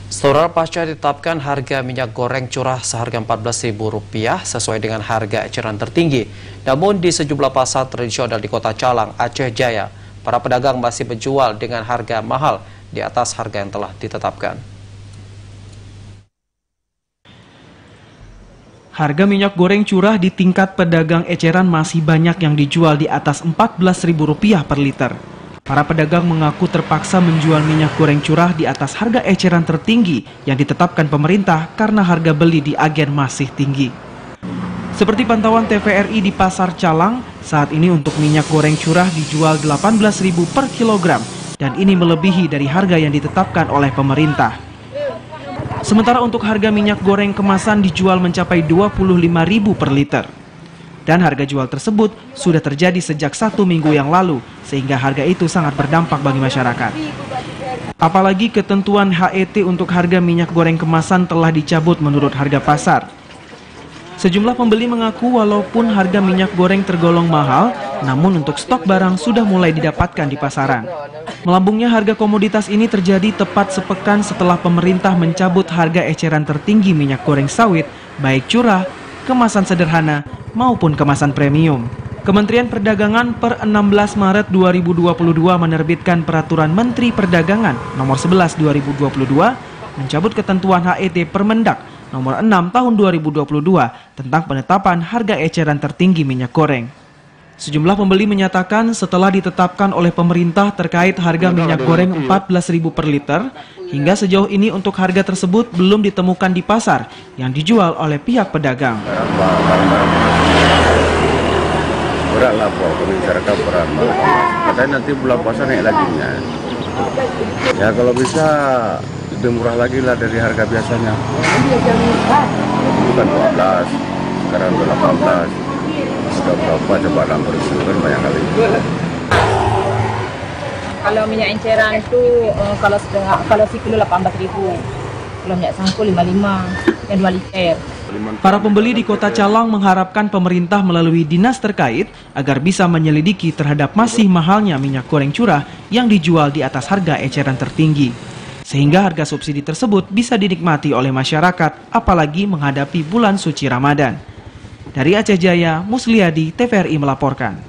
Saudara, pasca ditetapkan harga minyak goreng curah seharga Rp14.000 sesuai dengan harga eceran tertinggi. Namun di sejumlah pasar tradisional di Kota Calang, Aceh Jaya, para pedagang masih menjual dengan harga mahal di atas harga yang telah ditetapkan. Harga minyak goreng curah di tingkat pedagang eceran masih banyak yang dijual di atas Rp14.000 per liter. Para pedagang mengaku terpaksa menjual minyak goreng curah di atas harga eceran tertinggi yang ditetapkan pemerintah karena harga beli di agen masih tinggi. Seperti pantauan TVRI di Pasar Calang, saat ini untuk minyak goreng curah dijual Rp18.000 per kilogram dan ini melebihi dari harga yang ditetapkan oleh pemerintah. Sementara untuk harga minyak goreng kemasan dijual mencapai Rp25.000 per liter. Dan harga jual tersebut sudah terjadi sejak 1 minggu yang lalu, sehingga harga itu sangat berdampak bagi masyarakat. Apalagi ketentuan HET untuk harga minyak goreng kemasan telah dicabut menurut harga pasar. Sejumlah pembeli mengaku walaupun harga minyak goreng tergolong mahal, namun untuk stok barang sudah mulai didapatkan di pasaran. Melambungnya harga komoditas ini terjadi tepat sepekan setelah pemerintah mencabut harga eceran tertinggi minyak goreng sawit, baik curah, kemasan sederhana, maupun kemasan premium. Kementerian Perdagangan per 16 Maret 2022 menerbitkan Peraturan Menteri Perdagangan Nomor 11 2022 mencabut ketentuan HET Permendak Nomor 6 Tahun 2022 tentang penetapan harga eceran tertinggi minyak goreng. Sejumlah pembeli menyatakan setelah ditetapkan oleh pemerintah terkait harga minyak goreng Rp14.000 per liter, hingga sejauh ini untuk harga tersebut belum ditemukan di pasar yang dijual oleh pihak pedagang. Berat lah masyarakat berat. Katanya nanti bulan puasa naik lagi ya. Ya kalau bisa lebih murah lagi lah dari harga biasanya. Bukan 12, sekarang 18. Sudah berapa coba lampur itu kan banyak kali. Kalau minyak eceran itu kalau sekilo 18.000, kalau minyak sangko 55 yang 2 liter. Para pembeli di Kota Calang mengharapkan pemerintah melalui dinas terkait agar bisa menyelidiki terhadap masih mahalnya minyak goreng curah yang dijual di atas harga eceran tertinggi. Sehingga harga subsidi tersebut bisa dinikmati oleh masyarakat, apalagi menghadapi bulan suci Ramadan. Dari Aceh Jaya, Musliadi, TVRI melaporkan.